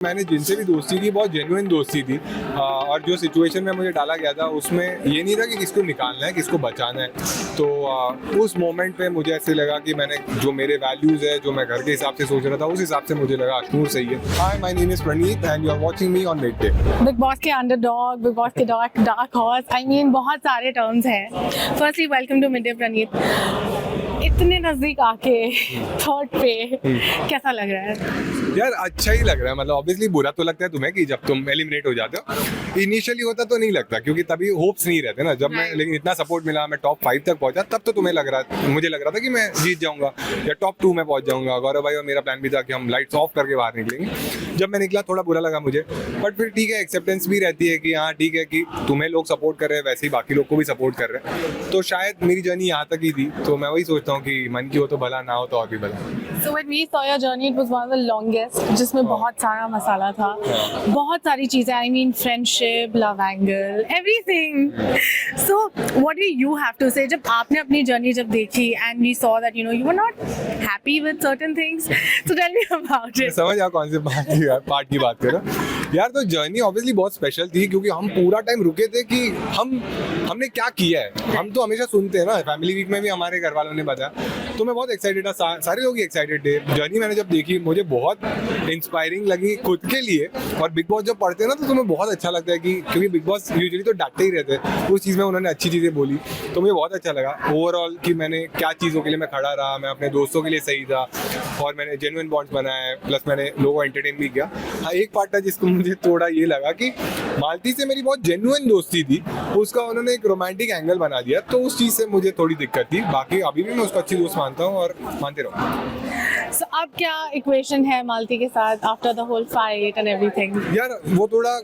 मैंने जिनसे भी दोस्ती की बहुत जेन्युइन दोस्ती थी और जो सिचुएशन में मुझे डाला गया था उसमें ये नहीं था कि किसको निकालना है किसको बचाना है। तो उस मोमेंट पे मुझे ऐसे लगा कि मैंने जो मेरे वैल्यूज़ है जो मैं घर के हिसाब से सोच रहा था उस हिसाब से मुझे लगा अशनूर सही है। Hi, my name is Praneet and you are watching me on Mid Day. Bigg Boss के अंडरडॉग, बिग बॉस के डार्क हॉर्स, आई मीन बहुत सारे टर्म्स हैं। Firstly welcome to Mid Day Praneet. इतने नजदीक आके थर्ड पे कैसा लग रहा है? यार अच्छा ही लग रहा है, मतलब ऑब्वियसली बुरा तो लगता है तुम्हें कि जब तुम एलिमिनेट हो जाते हो। इनिशियली होता तो नहीं लगता क्योंकि तभी होप्स नहीं रहते ना जब मैं, लेकिन इतना सपोर्ट मिला, मैं टॉप 5 तक पहुंचा, तब तो तुम्हें लग रहा, मुझे लग रहा था कि मैं जीत जाऊंगा या टॉप 2 में पहुंच जाऊंगा। गौरव भाई और मेरा प्लान भी था कि हम लाइट्स ऑफ करके बाहर निकलेंगे। जब मैं निकला थोड़ा बुरा लगा मुझे, बट फिर ठीक है, एक्सेप्टेंस भी रहती है कि हाँ ठीक है कि तुम्हें लोग सपोर्ट कर रहे हैं वैसे ही बाकी लोग को भी सपोर्ट कर रहे हैं। तो शायद मेरी जर्नी यहाँ तक ही थी, तो मैं वही सोचता हूँ कि मन की हो तो भला, ना हो तो और भी भला। So when we saw your journey, it was one of the longest, जिसमें बहुत सारा मसाला था, बहुत सारी चीजें, I mean friendship, love angle, everything. So what do you have to say जब आपने अपनी जर्नी जब देखी and we saw that you were not happy with certain things, so tell me about it. समझ आओ कौन से पार्ट की बात कर रहे हो यार। तो जर्नी ऑब्वियसली बहुत स्पेशल थी क्योंकि हम पूरा टाइम रुके थे कि हमने क्या किया है। हम तो हमेशा सुनते हैं ना, फैमिली वीक में भी हमारे घर वालों ने बताया, तो मैं बहुत एक्साइटेड था, सारे लोग ही एक्साइटेड थे। जर्नी मैंने जब देखी मुझे बहुत इंस्पायरिंग लगी खुद के लिए। और बिग बॉस जब पढ़ते हैं ना तो तुम्हें बहुत अच्छा लगता है कि क्योंकि बिग बॉस यूजुअली तो डांटते ही रहते हैं, उस चीज़ में उन्होंने अच्छी चीज़ें बोली तो मुझे बहुत अच्छा लगा ओवरऑल कि मैंने क्या चीज़ों के लिए मैं खड़ा रहा, मैं अपने दोस्तों के लिए सही था और मैंने जेन्युइन बॉन्ड्स बनाए, प्लस मैंने लोगों को एंटरटेन भी किया। हाँ, एक पार्ट था जिसको मुझे थोड़ा ये लगा कि मालती से मेरी बहुत जेन्युइन दोस्ती थी, उसका उन्होंने एक रोमांटिक एंगल बना दिया, तो उस चीज़ से मुझे थोड़ी दिक्कत थी। बाकी अभी भी मैं उसको अच्छी दोस्त मानता हूँ और मानते रहूँ। So अब क्या इक्वेशन है मालती के साथ after the whole fight and everything? यार वो थोड़ा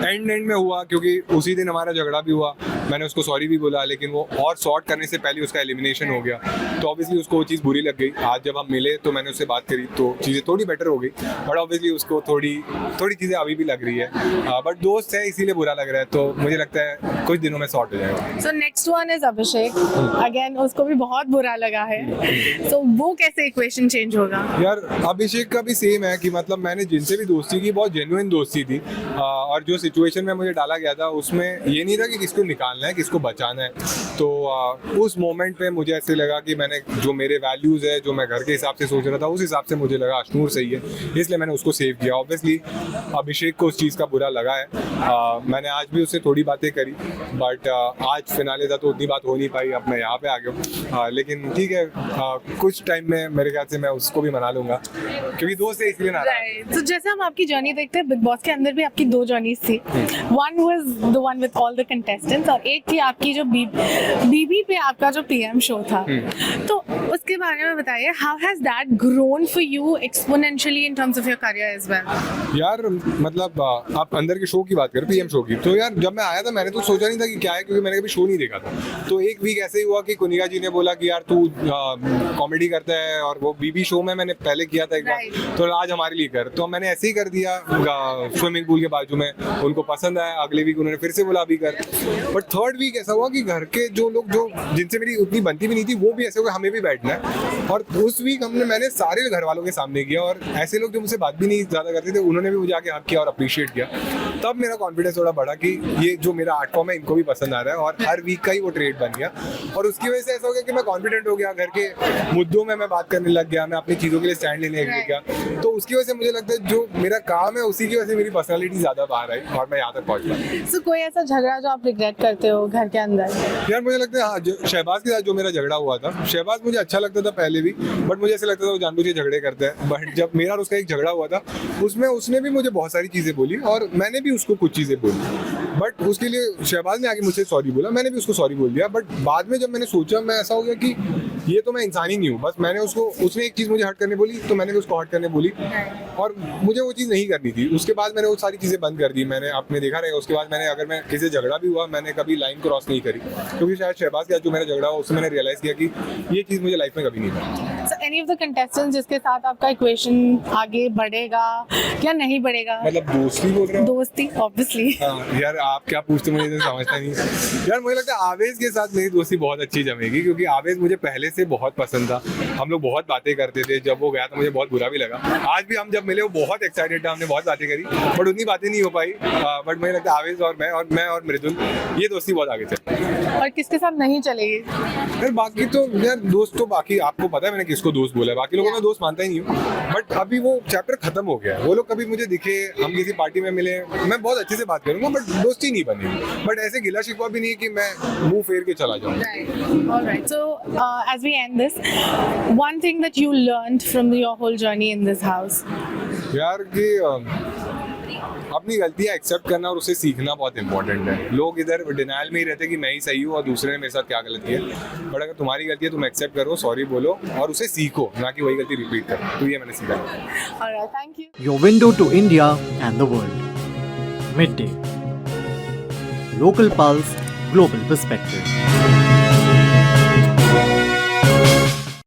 एंड में हुआ क्योंकि उसी दिन हमारा झगड़ा भी हुआ, मैंने उसको सॉरी भी बोला, लेकिन वो और सॉर्ट करने से पहले उसका एलिमिनेशन हो गया, तो ऑब्वियसली उसको वो चीज़ बुरी लग गई। आज जब हम मिले तो मैंने उससे बात करी तो चीज़ें थोड़ी बेटर हो गई, बट ऑब्वियसली उसको थोड़ी चीज़ें अभी भी लग रही है, बट दोस्त है इसीलिए बुरा लग रहा है, तो मुझे लगता है कुछ दिनों में सॉर्ट हो जाएगा। So next one is Abhishek, again उसको भी बहुत बुरा लगा है, सो वो कैसे इक्वेशन चेंज होगा? यार अभिषेक का भी सेम है कि मतलब मैंने जिनसे भी दोस्ती की बहुत जेन्युइन दोस्ती थी और जो सिचुएशन में मुझे डाला गया था उसमें ये नहीं था कि किसको निकालना है किसको बचाना है। तो उस मोमेंट पे मुझे ऐसे लगा कि मैंने जो मेरे वैल्यूज़ है जो मैं घर के हिसाब से सोच रहा था उस हिसाब से मुझे लगा अशनूर सही है, इसलिए मैंने उसको सेव किया। ऑब्वियसली अभिषेक को उस चीज़ का बुरा लगा है, मैंने आज भी उससे थोड़ी बातें करी, बट आज फिनाले था तो उतनी बात हो नहीं पाई, अब मैं यहाँ पे आ गया हूँ। लेकिन ठीक है, कुछ टाइम में मेरे ख्याल से मैं उसको भी मना लूंगा क्योंकि दोस्त है इसलिए ना। तो जैसे हम आपकी जर्नी देखते हैं, बिग बॉस के अंदर भी आपकी 2 जर्नीज थी। One was the one with all the contestants और एक थी आपकी जो बीबी पे आपका जो पीएम शो था, तो उसके बारे में बताइए, how has that grown for you exponentially in terms of your career as well? यार मतलब आप अंदर के शो की बात करें, पीएम शो की, तो यार जब मैं आया था मैंने तो सोचा नहीं था कि क्या है क्योंकि मैंने कभी शो नहीं देखा था। तो एक वीक ऐसे ही हुआ कि कुनिका जी ने बोला कि यार तू कॉमेडी करता है और वो बीबी शो में मैंने पहले किया था एक बार, तो आज हमारे लिए कर, तो मैंने ऐसे ही कर दिया स्विमिंग पूल के बाजू में, उनको पसंद आया। अगले वीक उन्होंने फिर से बोला अभी कर, बट थर्ड वीक ऐसा हुआ कि घर के जो लोग जो जिनसे मेरी उतनी बनती भी नहीं थी वो भी ऐसे हो गए हमें भी बैठना है, और उस वीक मैंने सारे घर वालों के सामने किया और ऐसे लोग जो मुझसे बात भी नहीं ज़्यादा करते थे उन्होंने भी मुझे आके हक किया और अप्रिशिएट किया। तब मेरा कॉन्फिडेंस थोड़ा बढ़ा कि ये जो मेरा आर्ट फॉर्म है इनको भी पसंद आ रहा है और हर वीक का ही वो ट्रेड बन गया, और उसकी वजह से ऐसा हो गया कि मैं कॉन्फिडेंट हो गया, घर के मुद्दों में मैं बात करने लग गया, मैं अपनी चीज़ों के लिए स्टैंड लेने लग गया। तो उसकी वजह से मुझे लगता है जो मेरा काम है उसी की वजह से मेरी पर्सनालिटी ज़्यादा बाहर आई और मैं यहाँ तक पहुँच पाया। सो कोई ऐसा झगड़ा जो आप रिग्रेट करते हो घर के अंदर? यार मुझे लगता है हाँ, शहबाज के साथ जो मेरा झगड़ा हुआ था, शहबाज मुझे अच्छा लगता था पहले भी, बट मुझे ऐसा लगता था वो जानबूझ के झगड़े करते हैं, बट जब मेरा और उसका एक झगड़ा हुआ था उसमें उसने भी मुझे बहुत सारी चीज़ें बोली और मैंने भी उसको कुछ चीज़ें बोली, बट उसके लिए शहबाज ने आगे मुझसे सॉरी बोला, मैंने भी उसको सॉरी बोल दिया। बट बाद में जब मैंने सोचा, मैं ऐसा हो गया कि ये तो मैं इंसान ही नहीं हूँ, बस मैंने उसने एक चीज़ मुझे हट करने बोली तो मैंने भी उसको हट करने बोली और मुझे वो चीज़ नहीं करनी थी। उसके बाद मैंने वो सारी चीज़ें बंद कर दी, मैंने आपने देखा रहेगा उसके बाद मैंने अगर मैं किसी से झगड़ा भी हुआ मैंने कभी लाइन क्रॉस नहीं करी, क्योंकि शायद शहबाज के साथ जो मेरा झगड़ा हुआ उससे मैंने रियलाइज़ किया कि ये चीज़ मुझे लाइफ में कभी नहीं था। So any of the contestants जिसके साथ आपका इक्वेशन आगे बढ़ेगा या नहीं बढ़ेगा? मतलब दोस्ती बोल रहे हो? दोस्ती obviously. हाँ यार, आप क्या पूछते हो मुझे तो समझता नहीं। यार मुझे लगता है आवेश के साथ मेरी दोस्ती बहुत अच्छी जमेगी, क्योंकि आवेश मुझे पहले से बहुत पसंद था। हम लोग बहुत बातें करते थे। जब वो गया तो मुझे बहुत बुरा भी लगा। आज भी हम जब मिले वो बहुत एक्साइटेड था, हमने बहुत बातें करी, बट उतनी बातें नहीं हो पाई। बट मुझे लगता है आवेश और मैं और मृदुल, ये दोस्ती बहुत आगे चल रही है। और किसके साथ नहीं चलेगी? यार बाकी तो यार दोस्त तो बाकी आपको पता है मैंने किसको दोस्त बोला है, बाकी लोगों को मैं दोस्त मानता ही नहीं हूँ। बट अभी वो चैप्टर खत्म हो गया है। वो लोग कभी मुझे दिखे, हम किसी पार्टी में मिले, मैं बहुत अच्छे से बात करूंगा, बट दोस्ती नहीं बनेगी। बट ऐसे गिला शिकवा भी नहीं है कि मैं मुंह फेर के चला जाऊँ। All right. So as we end this, one thing that you learned from your whole journey in this house? यार कि अपनी गलतियाँ एक्सेप्ट करना और उसे सीखना बहुत इंपॉर्टेंट है। लोग इधर डिनायल में ही रहते कि मैं ही सही हूँ और दूसरे ने मेरे साथ क्या गलती है। बट अगर तुम्हारी गलती है तुम एक्सेप्ट करो, सॉरी बोलो और उसे सीखो, ना कि वही गलती रिपीट करो। तो ये मैंने सीखा। All right. Thank you. Your window to India and the world. Midday. Local Pulse, Global Perspective.